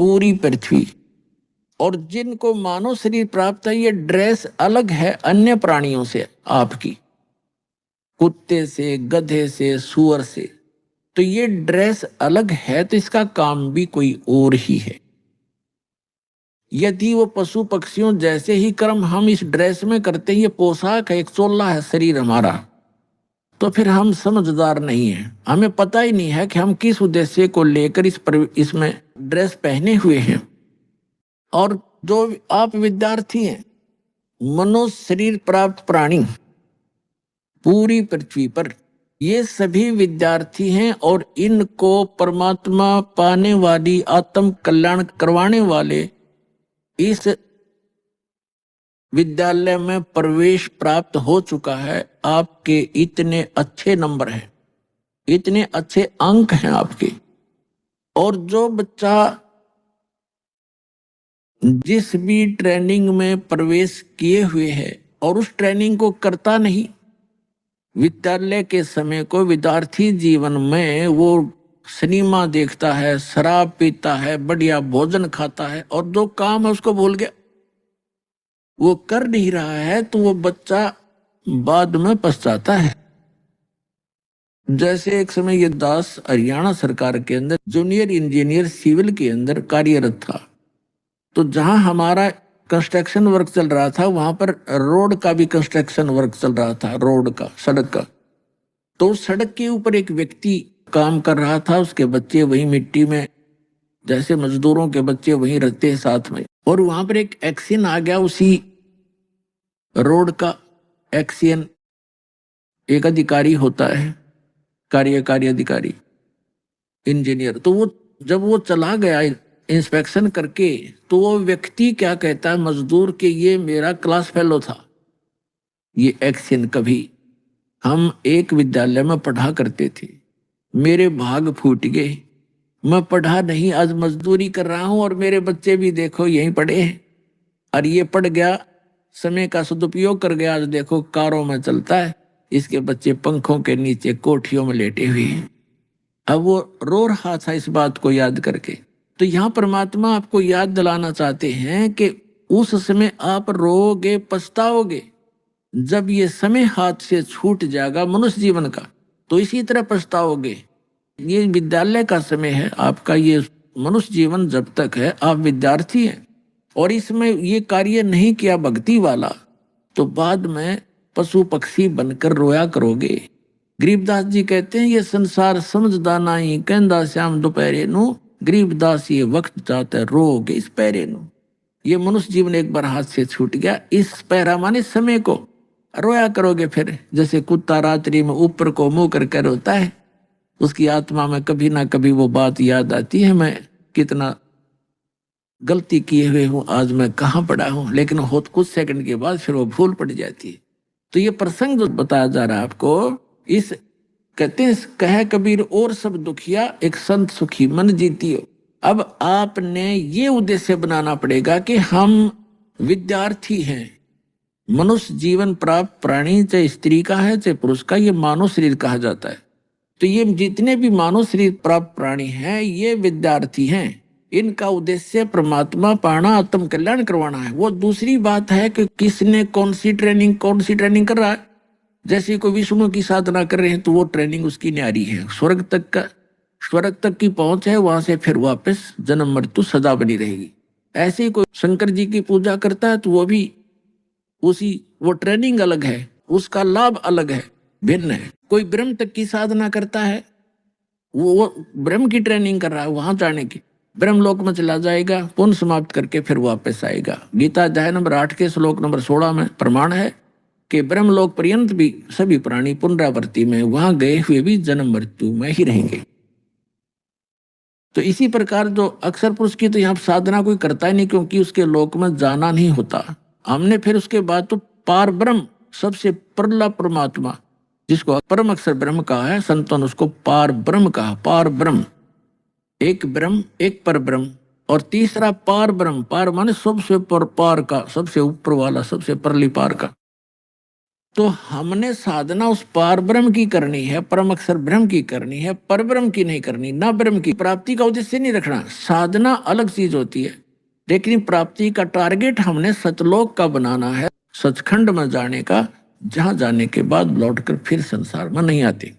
पूरी पृथ्वी। और जिनको मानव शरीर प्राप्त है, ये ड्रेस अलग है अन्य प्राणियों से, आपकी कुत्ते से, गधे से, सूअर से। तो ये ड्रेस अलग है, तो इसका काम भी कोई और ही है। यदि वो पशु पक्षियों जैसे ही कर्म हम इस ड्रेस में करते हैं, ये पोशाक है, एक चोला है शरीर हमारा, तो फिर हम समझदार नहीं है। हमें पता ही नहीं है कि हम किस उद्देश्य को लेकर इसमें ड्रेस पहने हुए हैं। और जो आप विद्यार्थी हैं, मनुष्य शरीर प्राप्त प्राणी पूरी पृथ्वी पर, ये सभी विद्यार्थी हैं और इनको परमात्मा पाने वाली, आत्म कल्याण करवाने वाले इस विद्यालय में प्रवेश प्राप्त हो चुका है। आपके इतने अच्छे नंबर हैं, इतने अच्छे अंक हैं आपके। और जो बच्चा जिस भी ट्रेनिंग में प्रवेश किए हुए है और उस ट्रेनिंग को करता नहीं, विद्यालय के समय को विद्यार्थी जीवन में वो सिनेमा देखता है, शराब पीता है, बढ़िया भोजन खाता है और जो काम है उसको भूल गया, वो कर नहीं रहा है, तो वो बच्चा बाद में पछताता है। जैसे एक समय ये दास हरियाणा सरकार के अंदर जूनियर इंजीनियर सिविल के अंदर कार्यरत था। तो जहां हमारा कंस्ट्रक्शन वर्क चल रहा था, वहां पर रोड का भी कंस्ट्रक्शन वर्क चल रहा था, रोड का, सड़क का। तो सड़क के ऊपर एक व्यक्ति काम कर रहा था, उसके बच्चे वही मिट्टी में, जैसे मजदूरों के बच्चे वहीं रहते हैं साथ में। और वहां पर एक एक्सीडेंट आ गया, उसी रोड का एक्सीडेंट। एक अधिकारी होता है, कार्यकारी अधिकारी, इंजीनियर। तो वो जब वो चला गया इंस्पेक्शन करके, तो वो व्यक्ति क्या कहता है मजदूर के, ये मेरा क्लास फेलो था, ये एक्सीडेंट कभी हम एक विद्यालय में पढ़ा करते थे, मेरे भाग फूट गए, मैं पढ़ा नहीं, आज मजदूरी कर रहा हूं और मेरे बच्चे भी देखो यहीं पढ़े हैं। और ये पढ़ गया, समय का सदुपयोग कर गया, आज देखो कारों में चलता है, इसके बच्चे पंखों के नीचे कोठियों में लेटे हुए हैं। अब वो रो रहा था इस बात को याद करके। तो यहाँ परमात्मा आपको याद दिलाना चाहते हैं कि उस समय आप रोगे, पछताओगे। जब ये समय हाथ से छूट जाएगा मनुष्य जीवन का, तो इसी तरह पछताओगे। ये विद्यालय का समय है आपका, ये मनुष्य जीवन जब तक है, आप विद्यार्थी हैं और इसमें ये कार्य नहीं किया भक्ति वाला, तो बाद में पशु पक्षी बनकर रोया करोगे। गरीबदास जी कहते हैं, ये संसार समझदा नहीं, कहंदा श्याम दोपहरे नु, गरीबदास ये वक्त जाता रोगे इस पैरे नु। ये मनुष्य जीवन एक बार हाथ से छूट गया, इस पैरा माने समय को रोया करोगे। फिर जैसे कुत्ता रात्रि में ऊपर को मुंह करके रोता है, उसकी आत्मा में कभी ना कभी वो बात याद आती है, मैं कितना गलती किए हुए हूं, आज मैं कहाँ पड़ा हूं। लेकिन हो कुछ सेकंड के बाद फिर वो भूल पड़ जाती है। तो ये प्रसंग जो बताया जा रहा है आपको, इस कहते हैं कहे कबीर और सब दुखिया, एक संत सुखी मन जीतियो। अब आपने ये उद्देश्य बनाना पड़ेगा कि हम विद्यार्थी हैं, मनुष्य जीवन प्राप्त प्राणी, चाहे स्त्री का है चाहे पुरुष का, ये मानव शरीर कहा जाता है। तो ये जितने भी मानव शरीर प्राप्त प्राणी हैं, ये विद्यार्थी हैं। इनका उद्देश्य परमात्मा पाना, आत्म कल्याण करवाना है। वो दूसरी बात है कि किसने कौन सी ट्रेनिंग कर रहा है। जैसे कोई विष्णु की साधना कर रहे हैं, तो वो ट्रेनिंग उसकी न्यारी है, स्वर्ग तक की पहुंच है, वहां से फिर वापस जन्म मृत्यु सदा बनी रहेगी। ऐसे ही कोई शंकर जी की पूजा करता है, तो वो भी वो ट्रेनिंग अलग है, उसका लाभ अलग है, भिन्न है। कोई ब्रह्म तक की साधना करता है, वो ब्रह्म की ट्रेनिंग कर रहा है, वहां जाने की, ब्रह्म लोक में चला जाएगा, पुण्य समाप्त करके फिर वापस आएगा। गीता अध्याय नंबर 8 के श्लोक नंबर 16 में प्रमाण है कि ब्रह्म लोक पर्यंत भी सभी प्राणी पुनरावृत्ति में, वहां गए हुए भी जन्म मृत्यु में ही रहेंगे। तो इसी प्रकार जो अक्षर पुरुष की तो यहाँ साधना कोई करता ही नहीं, क्योंकि उसके लोक में जाना नहीं होता। हमने फिर उसके बाद तो पार ब्रह्म, सबसे परला परमात्मा, जिसको परम अक्षर ब्रह्म कहा है, संतों ने उसको पार ब्रह्म कहा। पार ब्रह्म, एक ब्रह्म, एक पर ब्रह्म, और तीसरा पार ब्रह्म। पार माने सबसे पर पार का, सबसे ऊपर वाला, सबसे परली पार का। तो हमने साधना उस पार ब्रह्म की करनी है, परम अक्षर ब्रह्म की करनी है, पर ब्रह्म की नहीं करनी। ना ब्रह्म की प्राप्ति का उद्देश्य नहीं रखना, साधना अलग चीज होती है, लेकिन प्राप्ति का टारगेट हमने सतलोक का बनाना है, सचखंड में जाने का, जहां जाने के बाद लौटकर फिर संसार में नहीं आते।